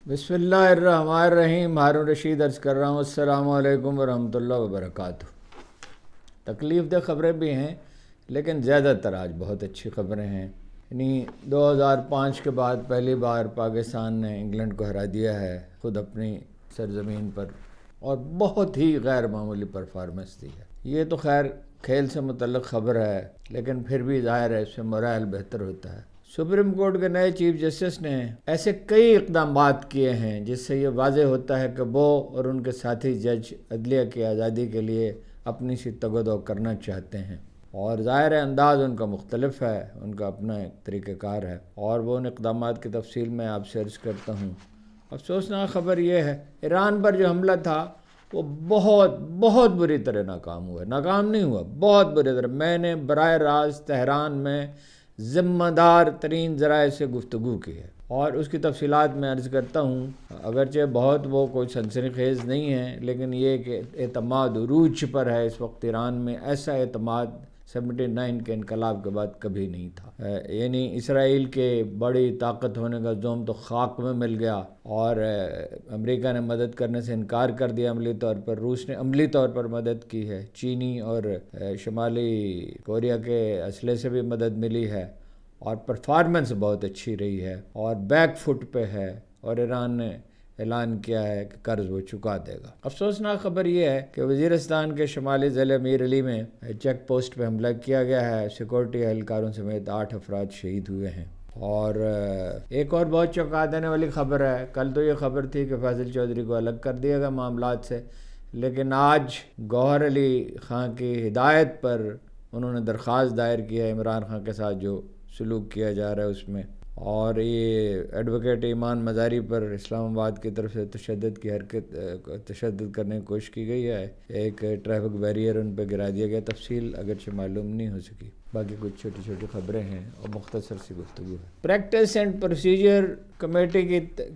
بسم اللہ الرحمن الرحیم۔ ہارون رشید عرض کر رہا ہوں، السلام علیکم ورحمۃ اللہ وبرکاتہ۔ تکلیف دہ خبریں بھی ہیں لیکن زیادہ تر آج بہت اچھی خبریں ہیں۔ یعنی 2005 کے بعد پہلی بار پاکستان نے انگلینڈ کو ہرا دیا ہے خود اپنی سرزمین پر، اور بہت ہی غیر معمولی پرفارمنس دی ہے۔ یہ تو خیر کھیل سے متعلق خبر ہے لیکن پھر بھی ظاہر ہے اس سے مورائل بہتر ہوتا ہے۔ سپریم کورٹ کے نئے چیف جسٹس نے ایسے کئی اقدامات کیے ہیں جس سے یہ واضح ہوتا ہے کہ وہ اور ان کے ساتھی جج عدلیہ کی آزادی کے لیے اپنی سی تگ و دو کرنا چاہتے ہیں، اور ظاہر ہے انداز ان کا مختلف ہے، ان کا اپنا ایک طریقہ کار ہے، اور وہ ان اقدامات کی تفصیل میں آپ سے عرض کرتا ہوں۔ افسوسناک خبر یہ ہے، ایران پر جو حملہ تھا وہ بہت بری طرح ناکام ہوا۔ ناکام نہیں ہوا، بہت بری طرح۔ میں نے براہ راست تہران میں ذمہ دار ترین ذرائع سے گفتگو کی ہے اور اس کی تفصیلات میں عرض کرتا ہوں۔ اگرچہ بہت وہ کوئی سنسنی خیز نہیں ہے لیکن یہ کہ اعتماد عروج پر ہے اس وقت ایران میں، ایسا اعتماد 79 کے انقلاب کے بعد کبھی نہیں تھا۔ یعنی اسرائیل کے بڑی طاقت ہونے کا زوم تو خاک میں مل گیا، اور امریکہ نے مدد کرنے سے انکار کر دیا عملی طور پر، روس نے عملی طور پر مدد کی ہے، چینی اور شمالی کوریا کے اسلحے سے بھی مدد ملی ہے، اور پرفارمنس بہت اچھی رہی ہے اور بیک فٹ پہ ہے، اور ایران نے اعلان کیا ہے کہ قرض وہ چکا دے گا۔ افسوسناک خبر یہ ہے کہ وزیرستان کے شمالی ضلع میر علی میں چیک پوسٹ پہ حملہ کیا گیا ہے، سیکورٹی اہلکاروں سمیت 8 افراد شہید ہوئے ہیں۔ اور ایک اور بہت چونکا دینے والی خبر ہے، کل تو یہ خبر تھی کہ فاضل چودھری کو الگ کر دیا گیا معاملات سے، لیکن آج گوہر علی خان کی ہدایت پر انہوں نے درخواست دائر کی ہے عمران خان کے ساتھ جو سلوک کیا جا رہا ہے اس میں، اور یہ ایڈوکیٹ ایمان مزاری پر اسلام آباد کی طرف سے تشدد کرنے کی کوشش کی گئی ہے، ایک ٹریفک بیریئر ان پہ گرا دیا گیا، تفصیل اگرچہ معلوم نہیں ہو سکی، باقی کچھ چھوٹی چھوٹی خبریں ہیں اور مختصر سی گفتگو ہے۔ پریکٹس اینڈ پروسیجر کمیٹی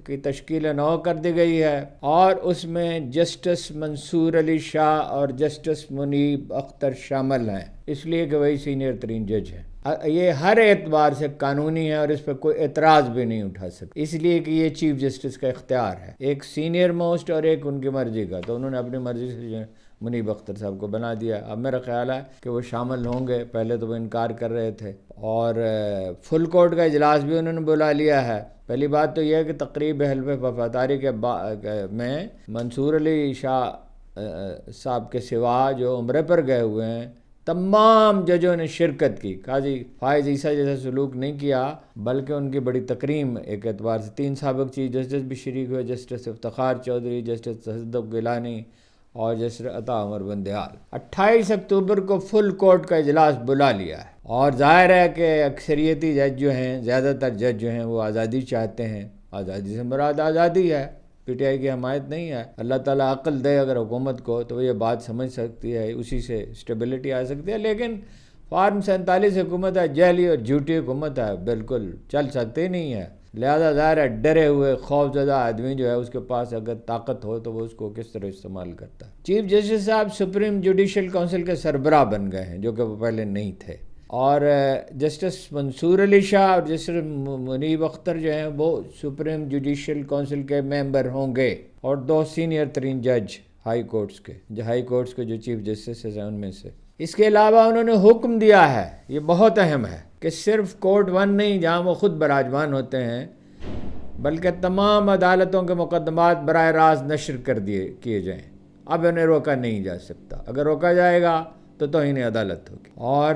کی تشکیل نو کر دی گئی ہے، اور اس میں جسٹس منصور علی شاہ اور جسٹس منیب اختر شامل ہیں، اس لیے کہ وہی سینئر ترین جج ہیں۔ یہ ہر اعتبار سے قانونی ہے اور اس پہ کوئی اعتراض بھی نہیں اٹھا سکتے، اس لیے کہ یہ چیف جسٹس کا اختیار ہے، ایک سینئر موسٹ اور ایک ان کی مرضی کا، تو انہوں نے اپنی مرضی سے منیب اختر صاحب کو بنا دیا۔ اب میرا خیال ہے کہ وہ شامل ہوں گے، پہلے تو وہ انکار کر رہے تھے، اور فل کورٹ کا اجلاس بھی انہوں نے بلا لیا ہے۔ پہلی بات تو یہ ہے کہ تقریب حلف وفاداری کے میں منصور علی شاہ صاحب کے سوا جو عمرے پر گئے ہوئے ہیں تمام ججوں نے شرکت کی۔ قاضی فائز عیسیٰ جیسا سلوک نہیں کیا بلکہ ان کی بڑی تکریم ایک اعتبار سے۔ 3 سابق چیف جسٹس بھی شریک ہوئے، جسٹس افتخار چودھری، جسٹس تصدق گیلانی اور جسٹس عطا عمر بندیال۔ 28 اکتوبر کو فل کورٹ کا اجلاس بلا لیا ہے، اور ظاہر ہے کہ اکثریتی جج جو ہیں، زیادہ تر جج جو ہیں وہ آزادی چاہتے ہیں۔ آزادی سے مراد آزادی ہے، پی ٹی آئی کی حمایت نہیں ہے۔ اللہ تعالیٰ عقل دے اگر حکومت کو تو وہ یہ بات سمجھ سکتی ہے، اسی سے اسٹیبلٹی آ سکتی ہے، لیکن فارم 47 حکومت ہے، جعلی اور جھوٹی حکومت ہے، بالکل چل سکتی نہیں ہے۔ لہذا ظاہر ہے ڈرے ہوئے خوف زدہ آدمی جو ہے اس کے پاس اگر طاقت ہو تو وہ اس کو کس طرح استعمال کرتا ہے۔ چیف جسٹس صاحب سپریم جوڈیشل کونسل کے سربراہ بن گئے ہیں جو کہ وہ پہلے نہیں تھے، اور جسٹس منصور علی شاہ اور جسٹس منیب اختر جو ہیں وہ سپریم جوڈیشل کونسل کے ممبر ہوں گے، اور 2 سینئر ترین جج ہائی کورٹس کے جو چیف جسٹس ہیں ان میں سے۔ اس کے علاوہ انہوں نے حکم دیا ہے، یہ بہت اہم ہے، کہ صرف کورٹ 1 نہیں جہاں وہ خود براجمان ہوتے ہیں بلکہ تمام عدالتوں کے مقدمات براہ راست نشر کیے جائیں۔ اب انہیں روکا نہیں جا سکتا، اگر روکا جائے گا تو توہین عدالت ہوگی، اور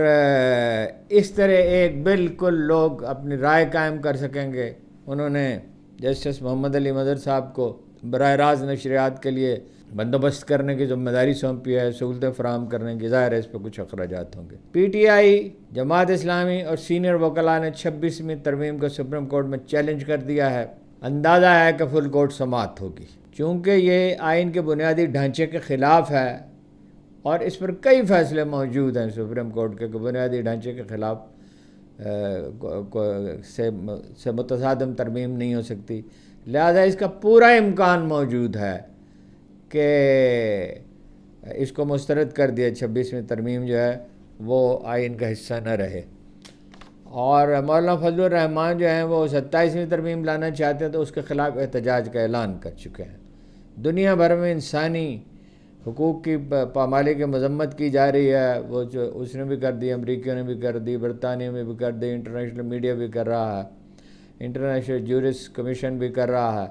اس طرح ایک بالکل لوگ اپنی رائے قائم کر سکیں گے۔ انہوں نے جسٹس محمد علی مظہر صاحب کو براہ راست نشریات کے لیے بندوبست کرنے کی ذمہ داری سونپی ہے، سہولتیں فراہم کرنے کی، ظاہر ہے اس پہ کچھ اخراجات ہوں گے۔ P T I, Jamaat Islami اور سینئر وکلاء نے 26ویں ترمیم کو سپریم کورٹ میں چیلنج کر دیا ہے۔ اندازہ ہے کہ فل کورٹ سماعت ہوگی، چونکہ یہ آئین کے بنیادی ڈھانچے کے خلاف ہے، اور اس پر کئی فیصلے موجود ہیں سپریم کورٹ کے کہ بنیادی ڈھانچے کے خلاف سے متصادم ترمیم نہیں ہو سکتی، لہذا اس کا پورا امکان موجود ہے کہ اس کو مسترد کر دیا، 26ویں ترمیم جو ہے وہ آئین کا حصہ نہ رہے۔ اور مولانا فضل الرحمان جو ہیں وہ 27ویں ترمیم لانا چاہتے ہیں تو اس کے خلاف احتجاج کا اعلان کر چکے ہیں۔ دنیا بھر میں انسانی حقوق کی پامالی کی مذمت کی جا رہی ہے، وہ جو اس نے بھی کر دی، امریکیوں نے بھی کر دی، برطانیہ میں بھی کر دی، انٹرنیشنل میڈیا بھی کر رہا ہے، انٹرنیشنل جورس کمیشن بھی کر رہا ہے۔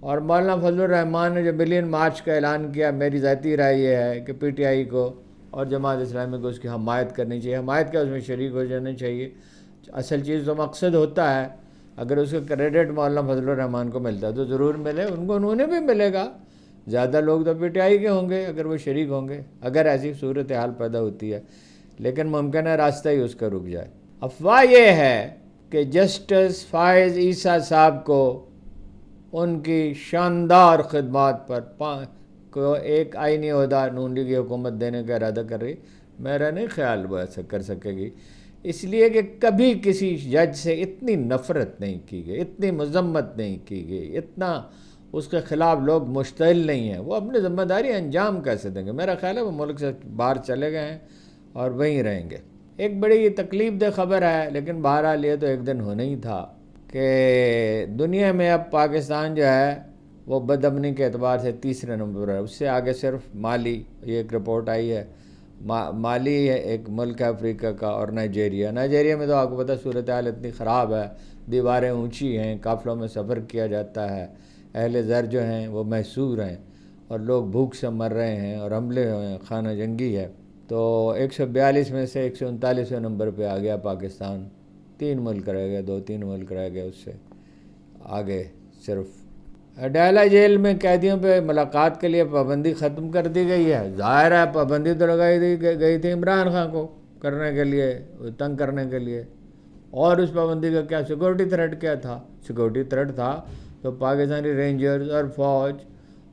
اور مولانا فضل الرحمان نے جو ملین مارچ کا اعلان کیا، میری ذاتی رائے یہ ہے کہ پی ٹی آئی کو اور جماعت اسلامی کو اس کی حمایت کرنی چاہیے، حمایت کا اس میں شریک ہو جانا چاہیے۔ اصل چیز تو مقصد ہوتا ہے، اگر اس کا کریڈٹ مولانا فضل الرحمان کو ملتا ہے تو ضرور ملے، انہوں نے بھی ملے گا، زیادہ لوگ تو پی ٹی آئی کے ہوں گے اگر وہ شریک ہوں گے، اگر ایسی صورتحال پیدا ہوتی ہے، لیکن ممکن ہے راستہ ہی اس کا رک جائے۔ افواہ یہ ہے کہ جسٹس فائز عیسیٰ صاحب کو ان کی شاندار خدمات پر کو ایک آئینی عہدہ نون لیگ کی حکومت دینے کا ارادہ کر رہی، میرا نہیں خیال وہ ایسا کر سکے گی، اس لیے کہ کبھی کسی جج سے اتنی نفرت نہیں کی گئی، اتنی مذمت نہیں کی گئی، اتنا اس کے خلاف لوگ مشتعل نہیں ہیں، وہ اپنی ذمہ داری انجام کیسے دیں گے؟ میرا خیال ہے وہ ملک سے باہر چلے گئے ہیں اور وہیں رہیں گے۔ ایک بڑی تکلیف دہ خبر ہے، لیکن بہرحال یہ تو ایک دن ہونا ہی تھا کہ دنیا میں اب پاکستان جو ہے وہ بدامنی کے اعتبار سے تیسرے نمبر پر ہے، اس سے آگے صرف مالی، یہ ایک رپورٹ آئی ہے، مالی ہے ایک ملک ہے افریقہ کا، اور نائجیریا میں تو آپ کو پتہ صورتحال اتنی خراب ہے، دیواریں اونچی ہیں، قافلوں میں سفر کیا جاتا ہے، اہل زر جو ہیں وہ محصور ہیں اور لوگ بھوک سے مر رہے ہیں اور حملے ہوئے ہیں، خانہ جنگی ہے۔ تو 142 میں سے 139ویں نمبر پہ آ گیا پاکستان، 3 ملک رہ گئے، 2-3 ملک رہ گئے اس سے آگے۔ صرف اڈیالہ جیل میں قیدیوں پہ ملاقات کے لیے پابندی ختم کر دی گئی ہے۔ ظاہر ہے پابندی تو لگائی گئی تھی عمران خان کو کرنے کے لیے، تنگ کرنے کے لیے، اور اس پابندی کا کیا سیکورٹی تھریٹ کیا تھا؟ سیکورٹی تھریٹ تھا تو پاکستانی رینجرز اور فوج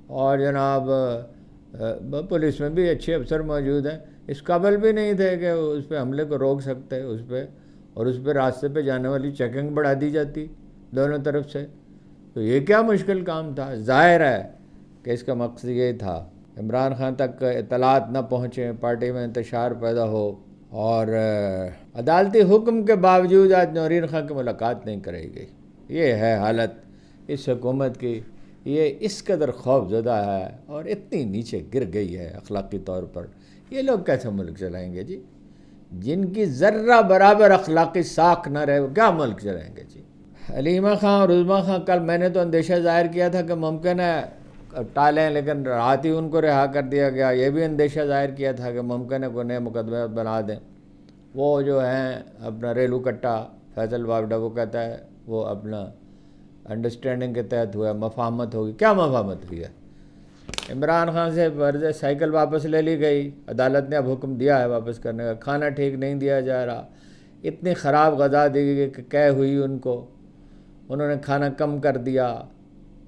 اور جناب پولیس میں بھی اچھے افسر موجود ہیں، اس قابل بھی نہیں تھے کہ اس پہ حملے کو روک سکتے اس پہ، اور اس پہ راستے پہ جانے والی چیکنگ بڑھا دی جاتی دونوں طرف سے، تو یہ کیا مشکل کام تھا؟ ظاہر ہے کہ اس کا مقصد یہ تھا عمران خان تک اطلاعات نہ پہنچیں، پارٹی میں انتشار پیدا ہو، اور عدالتی حکم کے باوجود آج نورین خان کی ملاقات نہیں کرائی گئی۔ یہ ہے حالت اس حکومت کی، یہ اس قدر خوف زدہ ہے اور اتنی نیچے گر گئی ہے اخلاقی طور پر، یہ لوگ کیسے ملک چلائیں گے جی؟ جن کی ذرہ برابر اخلاقی ساکھ نہ رہے وہ کیا ملک چلائیں گے جی؟ حلیمہ خان اور عظمیٰ خان، کل میں نے تو اندیشہ ظاہر کیا تھا کہ ممکن ہے ٹالیں، لیکن رات ہی ان کو رہا کر دیا گیا۔ یہ بھی اندیشہ ظاہر کیا تھا کہ ممکن ہے کوئی نئے مقدمے بنا دیں۔ وہ جو ہیں اپنا ریلو کٹا فیصل واوڈا، وہ کہتا ہے وہ اپنا انڈرسٹینڈنگ کے تحت ہوا ہے، مفاہمت ہوگی۔ کیا مفاہمت ہوئی ہے؟ عمران خان سے فرض سائیکل واپس لے لی گئی، عدالت نے اب حکم دیا ہے واپس کرنے کا، کھانا ٹھیک نہیں دیا جا رہا، اتنی خراب غذا دی گئی کہ قے ہوئی ان کو، انہوں نے کھانا کم کر دیا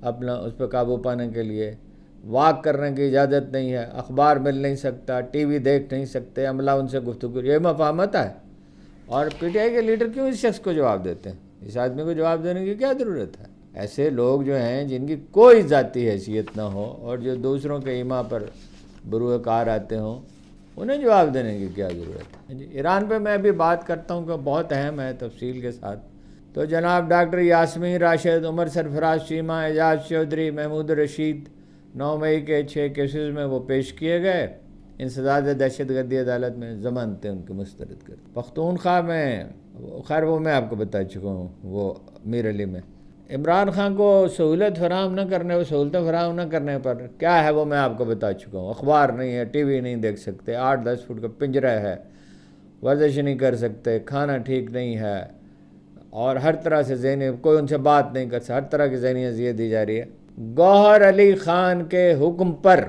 اپنا اس پہ قابو پانے کے لیے، واک کرنے کی اجازت نہیں ہے، اخبار مل نہیں سکتا، ٹی وی دیکھ نہیں سکتے، عملہ ان سے گفتگو، یہ مفاہمت ہے؟ اور پی ٹی آئی کے لیڈر کیوں اس شخص کو جواب دیتے ہیں؟ اس آدمی کو جواب دینے کی کیا ضرورت ہے؟ ایسے لوگ جو ہیں جن کی کوئی ذاتی حیثیت نہ ہو اور جو دوسروں کے ایما پر بروئے کار آتے ہوں، انہیں جواب دینے کی کیا ضرورت ہے جی؟ ایران پہ میں ابھی بات کرتا ہوں کہ بہت اہم ہے تفصیل کے ساتھ۔ تو جناب ڈاکٹر یاسمین راشد، عمر سرفراز چیمہ، اعجاز چودھری، محمود رشید 9 مئی کے 6 کیسز میں وہ پیش کیے گئے انسداد دہشت گردی عدالت میں، ضمانتیں ان کی مسترد کر۔ پختونخوا میں، خیر وہ میں آپ کو بتا چکا ہوں، وہ میر علی میں عمران خان کو سہولتیں فراہم نہ کرنے پر کیا ہے وہ میں آپ کو بتا چکا ہوں۔ اخبار نہیں ہے، ٹی وی نہیں دیکھ سکتے، 8-10 فٹ کا پنجرہ ہے، ورزش نہیں کر سکتے، کھانا ٹھیک نہیں ہے، اور ہر طرح سے ذہنی، کوئی ان سے بات نہیں کر سکتا، ہر طرح کی ذہنی اذیت دی جا رہی ہے۔ گوہر علی خان کے حکم پر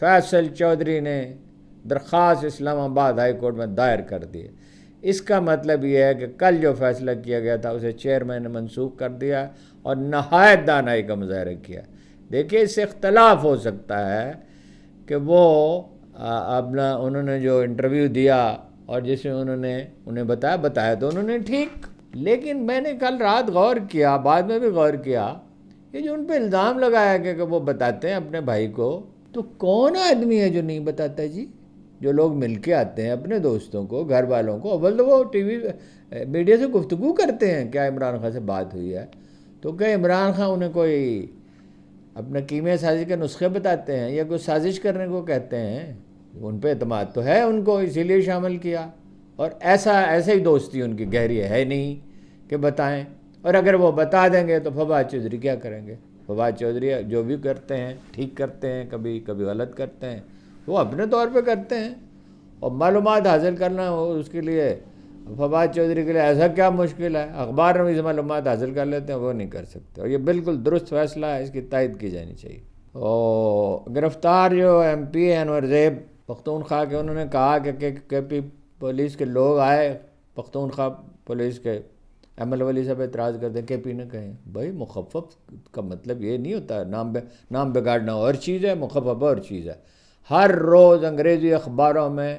فیصل چودھری نے درخواست اسلام آباد ہائی کورٹ میں دائر کر دی۔ اس کا مطلب یہ ہے کہ کل جو فیصلہ کیا گیا تھا اسے چیئرمین نے منسوخ کر دیا اور نہایت دانائی کا مظاہرہ کیا۔ دیکھیے اس سے اختلاف ہو سکتا ہے کہ وہ اپنا انہوں نے جو انٹرویو دیا اور جس میں انہیں بتایا تو انہوں نے ٹھیک، لیکن میں نے کل رات غور کیا، بعد میں بھی غور کیا، کہ جو ان پہ الزام لگایا گیا کہ وہ بتاتے ہیں اپنے بھائی کو، تو کون آدمی ہے جو نہیں بتاتا جی؟ جو لوگ مل کے آتے ہیں اپنے دوستوں کو، گھر والوں کو، اول تو وہ ٹی وی میڈیا سے گفتگو کرتے ہیں، کیا عمران خان سے بات ہوئی ہے، تو کیا عمران خان انہیں کوئی اپنا کیمیا سازی کے نسخے بتاتے ہیں یا کوئی سازش کرنے کو کہتے ہیں؟ ان پہ اعتماد تو ہے ان کو، اسی لیے شامل کیا، اور ایسا ہی دوستی ان کی گہری ہے نہیں کہ بتائیں، اور اگر وہ بتا دیں گے تو فواد چودھری کیا کریں گے؟ فواد چودھری جو بھی کرتے ہیں ٹھیک کرتے ہیں، کبھی کبھی غلط کرتے ہیں، وہ اپنے طور پہ کرتے ہیں، اور معلومات حاصل کرنا ہو اس کے لیے فواد چودھری کے لیے ایسا کیا مشکل ہے؟ اخبار نویز معلومات حاصل کر لیتے ہیں، وہ نہیں کر سکتے، اور یہ بالکل درست فیصلہ ہے، اس کی تائید کی جانی چاہیے۔ اور گرفتار جو ایم پی انور زیب پختونخوا کے، انہوں نے کہا کہ کے پی پولیس کے لوگ آئے، پختونخوا پولیس کے ایم ایل ولی صاحب اعتراض کرتے ہیں، کے پی نے کہیں بھائی مخفف کا مطلب یہ نہیں ہوتا، نام بگاڑنا اور چیز ہے، مخفف اور چیز ہے۔ ہر روز انگریزی اخباروں میں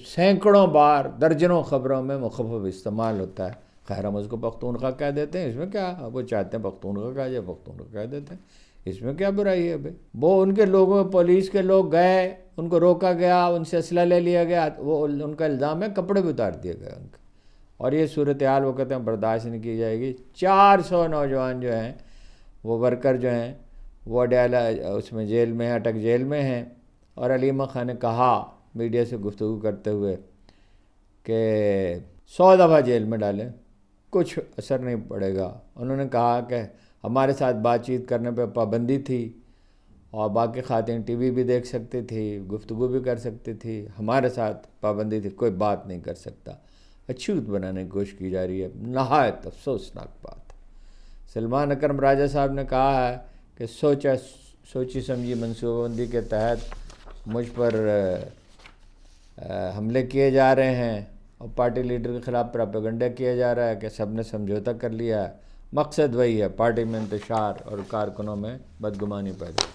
سینکڑوں بار، درجنوں خبروں میں مخفف استعمال ہوتا ہے، خیر ہم اس کو پختونخوا کہہ دیتے ہیں، اس میں کیا، وہ چاہتے ہیں پختونخوا کہا جائے، پختونخوا کہہ دیتے ہیں، اس میں کیا برائی ہے بھائی؟ وہ ان کے لوگوں، پولیس کے لوگ گئے، ان کو روکا گیا، ان سے اسلحہ لے لیا گیا، وہ ان کا الزام ہے کپڑے بھی اتار دیے گئے ان کے، اور یہ صورتحال وہ کہتے ہیں برداشت نہیں کی جائے گی۔ 400 نوجوان جو ہیں، وہ ورکر جو ہیں، وہ اڈیالہ اس میں جیل میں ہیں، اٹک جیل میں ہیں، اور علیمہ خان نے کہا میڈیا سے گفتگو کرتے ہوئے کہ 100 دفعہ جیل میں ڈالیں کچھ اثر نہیں پڑے گا۔ انہوں نے کہا کہ ہمارے ساتھ بات چیت کرنے پہ پابندی تھی، اور باقی خواتین ٹی وی بھی دیکھ سکتی تھی، گفتگو بھی کر سکتی تھی، ہمارے ساتھ پابندی تھی، کوئی بات نہیں کر سکتا۔ اچھوت بنانے کی کوشش کی جا رہی ہے، نہایت افسوسناک بات۔ سلمان اکرم راجہ صاحب نے کہا ہے کہ سوچی سمجھی منصوبہ بندی کے تحت مجھ پر حملے کیے جا رہے ہیں، اور پارٹی لیڈر کے خلاف پراپیگنڈا کیا جا رہا ہے کہ سب نے سمجھوتا کر لیا ہے، مقصد وہی ہے، پارٹی میں انتشار اور کارکنوں میں بدگمانی پیدا۔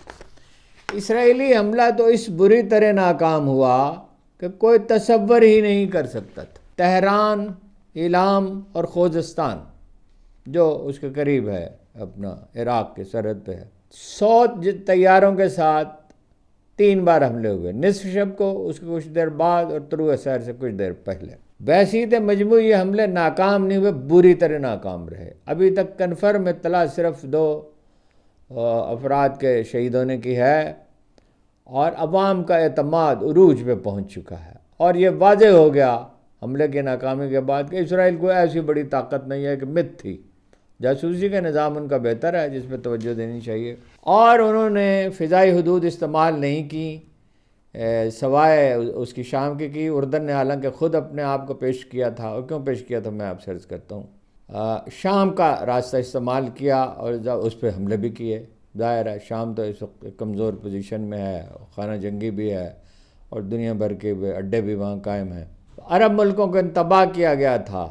اسرائیلی حملہ تو اس بری طرح ناکام ہوا کہ کوئی تصور ہی نہیں کر سکتا تھا۔ تہران، ایلام اور خوزستان جو اس کے قریب ہے، اپنا عراق کے سرحد پہ ہے، 100 طیاروں کے ساتھ 3 بار حملے ہوئے، نصف شب کو، اس کے کچھ دیر بعد، اور طلوع سحر سے کچھ دیر پہلے۔ بحیثیت مجموعی یہ حملے ناکام نہیں ہوئے، بری طرح ناکام رہے۔ ابھی تک کنفرم اطلاع صرف 2 افراد کے شہید ہونے کی ہے، اور عوام کا اعتماد عروج پہ پہنچ چکا ہے، اور یہ واضح ہو گیا حملے کی ناکامی کے بعد کہ اسرائیل کو ایسی بڑی طاقت نہیں ہے کہ مت تھی، جاسوسی کا نظام ان کا بہتر ہے جس پہ توجہ دینی چاہیے، اور انہوں نے فضائی حدود استعمال نہیں کی سوائے اس کی شام کی۔ اردن نے حالانکہ خود اپنے آپ کو پیش کیا تھا، اور کیوں پیش کیا تھا میں آپ سے عرض کرتا ہوں، شام کا راستہ استعمال کیا اور اس پہ حملے بھی کیے۔ ظاہر ہے شام تو اس وقت کمزور پوزیشن میں ہے، خانہ جنگی بھی ہے، اور دنیا بھر کے اڈے بھی وہاں قائم ہیں۔ عرب ملکوں کو انتباہ کیا گیا تھا،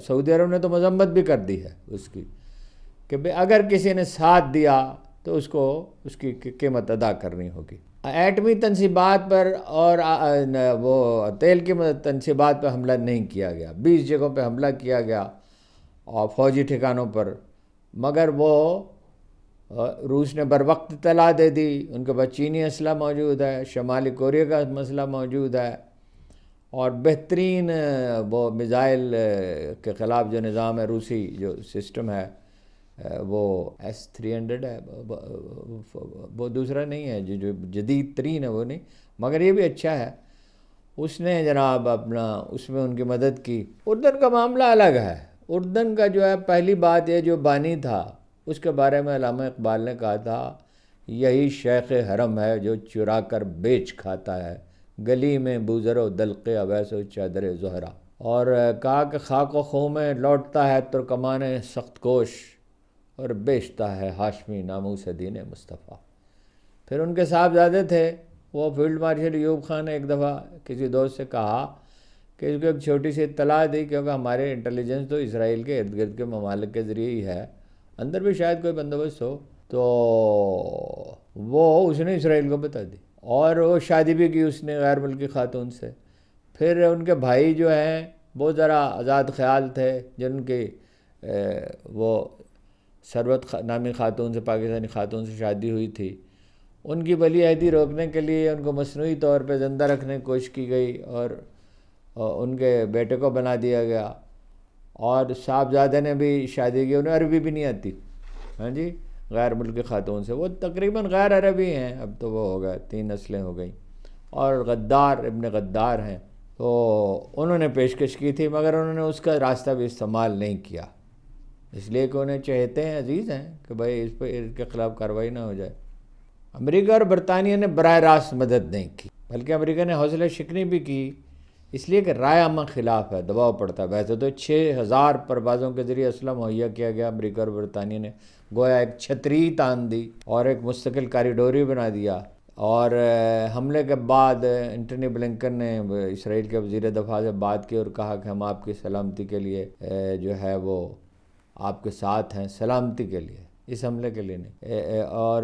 سعودی عرب نے تو مذمت بھی کر دی ہے اس کی کہ اگر کسی نے ساتھ دیا تو اس کو اس کی قیمت ادا کرنی ہوگی۔ ایٹمی تنصیبات پر اور وہ تیل کی تنصیبات پہ حملہ نہیں کیا گیا، 20 جگہوں پہ حملہ کیا گیا اور فوجی ٹھکانوں پر، مگر وہ روس نے بر وقت اطلاع دے دی، ان کے پاس چینی اسلحہ موجود ہے، شمالی کوریا کا مسئلہ موجود ہے، اور بہترین وہ میزائل کے خلاف جو نظام ہے، روسی جو سسٹم ہے، وہ S-300 ہے، وہ دوسرا نہیں ہے، جو جدید ترین ہے وہ نہیں، مگر یہ بھی اچھا ہے۔ اس نے جناب اپنا اس میں ان کی مدد کی۔ اردن کا معاملہ الگ ہے، اردن کا جو ہے پہلی بات یہ جو بانی تھا اس کے بارے میں علامہ اقبال نے کہا تھا، یہی شیخ حرم ہے جو چرا کر بیچ کھاتا ہے، گلی میں بوزر و دلق اویس و چادر زہرا، اور کہا کہ خاک و خوں میں لوٹتا ہے ترکمان سخت کوش، اور بیچتا ہے ہاشمی ناموس دین مصطفیٰ۔ پھر ان کے صاحبزادے تھے، وہ فیلڈ مارشل ایوب خان نے ایک دفعہ کسی دوست سے کہا کہ اس کو ایک چھوٹی سی اطلاع دی، کیونکہ ہمارے انٹیلیجنس تو اسرائیل کے ارد گرد کے ممالک کے ذریعے ہی ہے، اندر بھی شاید کوئی بندوبست ہو، تو وہ اس نے اسرائیل کو بتا دی، اور وہ شادی بھی کی اس نے غیر ملکی خاتون سے۔ پھر ان کے بھائی جو ہیں وہ ذرا آزاد خیال تھے، جن کی وہ ثروت نامی خاتون سے، پاکستانی خاتون سے شادی ہوئی تھی، ان کی ولی عہدی روکنے کے لیے ان کو مصنوعی طور پہ زندہ رکھنے کی کوشش کی گئی اور ان کے بیٹے کو بنا دیا گیا، اور صاحبزادے نے بھی شادی کی، انہیں عربی بھی نہیں آتی، ہاں جی، غیر ملکی خاتون سے، وہ تقریباً غیر عربی ہیں، اب تو وہ ہو گئے 3 نسلیں ہو گئیں، اور غدار ابن غدار ہیں، تو انہوں نے پیشکش کی تھی مگر انہوں نے اس کا راستہ بھی استعمال نہیں کیا، اس لیے کہ انہیں چہتے ہیں، عزیز ہیں کہ بھائی اس پہ اس کے خلاف کارروائی نہ ہو جائے۔ امریکہ اور برطانیہ نے براہ راست مدد نہیں کی، بلکہ امریکہ نے حوصلہ شکنی بھی کی، اس لیے کہ رائے عامہ خلاف ہے، دباؤ پڑتا ہے۔ ویسے تو 6000 پروازوں کے ذریعے اسلحہ مہیا کیا گیا، امریکہ اور برطانیہ نے گویا ایک چھتری تان دی اور ایک مستقل کاریڈور ہی بنا دیا، اور حملے کے بعد انٹونی بلنکن نے اسرائیل کے وزیر دفاع سے بات کی اور کہا کہ ہم آپ کی سلامتی کے لیے جو ہے وہ آپ کے ساتھ ہیں، سلامتی کے لیے، اس حملے کے لیے نہیں۔ اور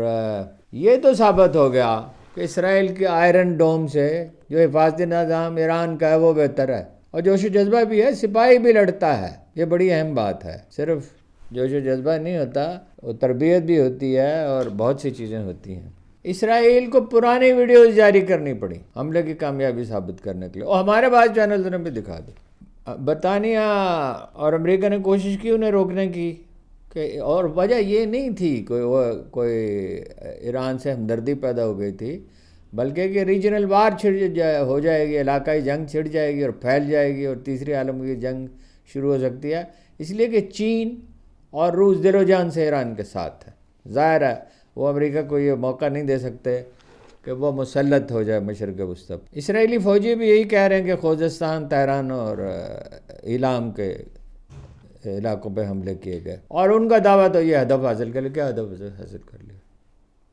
یہ تو ثابت ہو گیا کہ اسرائیل کے آئرن ڈوم سے جو حفاظتی نظام ایران کا ہے وہ بہتر ہے، اور جوش و جذبہ بھی ہے، سپاہی بھی لڑتا ہے، یہ بڑی اہم بات ہے، صرف جوش و جذبہ نہیں ہوتا، وہ تربیت بھی ہوتی ہے اور بہت سی چیزیں ہوتی ہیں۔ اسرائیل کو پرانی ویڈیوز جاری کرنی پڑی حملے کی کامیابی ثابت کرنے کے لیے، اور ہمارے بعض چینلز نے بھی دکھا دی۔ برطانیہ اور امریکہ نے کوشش کی انہیں روکنے کی، اور وجہ یہ نہیں تھی کوئی ایران سے ہمدردی پیدا ہو گئی تھی، بلکہ کہ ریجنل وار ہو جائے گی، علاقائی جنگ چھڑ جائے گی اور پھیل جائے گی اور تیسری عالمی جنگ شروع ہو سکتی ہے، اس لیے کہ چین اور روس دل و جان سے ایران کے ساتھ ہے۔ ظاہر ہے وہ امریکہ کو یہ موقع نہیں دے سکتے کہ وہ مسلط ہو جائے مشرق وسطی۔ اسرائیلی فوجی بھی یہی کہہ رہے ہیں کہ خوزستان، تہران اور ایلام کے علاقوں پہ حملے کیے گئے، اور ان کا دعویٰ تو یہ ہدف حاصل کر لیا، کیا ہدف حاصل کر لیا؟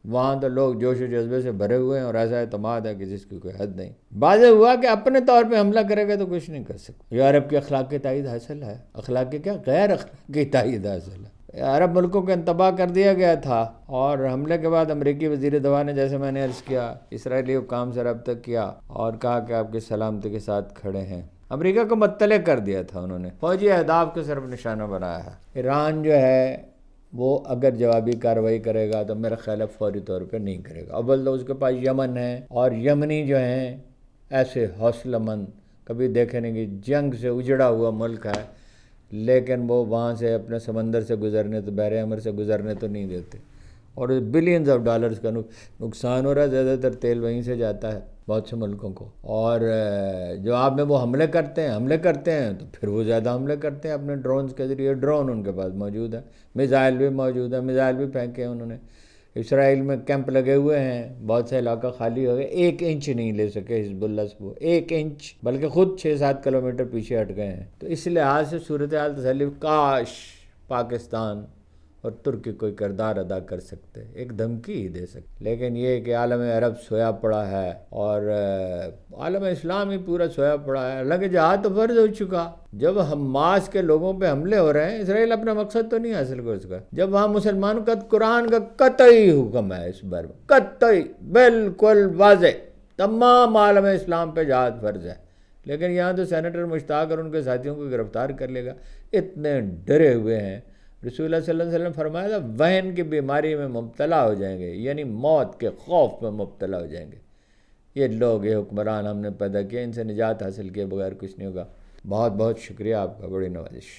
وہاں تو لوگ جوش و جذبے سے بھرے ہوئے ہیں اور ایسا اعتماد ہے کہ جس کی کوئی حد نہیں۔ واضح ہوا کہ اپنے طور پہ حملہ کرے گا تو کچھ نہیں کر سکتا۔ یورپ کی اخلاق کی تائید حاصل ہے، اخلاق کی کیا، غیر اخلاقی تائید حاصل ہے۔ عرب ملکوں کو انتباہ کر دیا گیا تھا، اور حملے کے بعد امریکی وزیر دفاع نے، جیسے میں نے عرض کیا، اسرائیلی حکام سے رابطہ کیا اور کہا کہ آپ کی سلامتی کے ساتھ کھڑے ہیں۔ امریکہ کو مطلع کر دیا تھا انہوں نے، فوجی اہداف کو صرف نشانہ بنایا ہے۔ ایران جو ہے وہ اگر جوابی کارروائی کرے گا تو میرا خیال ہے فوری طور پہ نہیں کرے گا، اول تو اس کے پاس یمن ہے، اور یمنی جو ہیں ایسے حوصلہ مند، کبھی دیکھے نہیں کہ جنگ سے اجڑا ہوا ملک ہے، لیکن وہ وہاں سے اپنے سمندر سے گزرنے تو، بحر احمر سے گزرنے تو نہیں دیتے، اور بلینز آف ڈالرز کا نقصان ہو رہا ہے، زیادہ تر تیل وہیں سے جاتا ہے بہت سے ملکوں کو، اور جو آپ میں وہ حملے کرتے ہیں تو پھر وہ زیادہ حملے کرتے ہیں اپنے ڈرونز کے ذریعے، ڈرون ان کے پاس موجود ہے، میزائل بھی موجود ہے، میزائل بھی پھینکے انہوں نے۔ اسرائیل میں کیمپ لگے ہوئے ہیں، بہت سے علاقہ خالی ہو گئے، 1 انچ نہیں لے سکے حزب اللہ سے، وہ 1 انچ، بلکہ خود 6-7 کلومیٹر پیچھے ہٹ گئے ہیں۔ تو اس لحاظ سے صورتحال تسلی، کاش پاکستان اور ترکی کوئی کردار ادا کر سکتے، ایک دھمکی ہی دے سکتے، لیکن یہ کہ عالم عرب سویا پڑا ہے اور عالم اسلام ہی پورا سویا پڑا ہے۔ حالانکہ جہاد تو فرض ہو چکا، جب حماس کے لوگوں پہ حملے ہو رہے ہیں، اسرائیل اپنا مقصد تو نہیں حاصل کر سکا، جب وہاں مسلمانوں کا قرآن کا قطعی حکم ہے، اس بار قطعی بالکل واضح، تمام عالم اسلام پہ جہاد فرض ہے، لیکن یہاں تو سینیٹر مشتاق اور ان کے ساتھیوں کو گرفتار کر لے گا، اتنے ڈرے ہوئے ہیں۔ رسول اللہ صلی اللہ علیہ وسلم نے فرمایا تھا وہن کی بیماری میں مبتلا ہو جائیں گے، یعنی موت کے خوف میں مبتلا ہو جائیں گے۔ یہ لوگ، یہ حکمران ہم نے پیدا کیا، ان سے نجات حاصل کیے بغیر کچھ نہیں ہوگا۔ بہت بہت شکریہ آپ کا، بڑی نوازش۔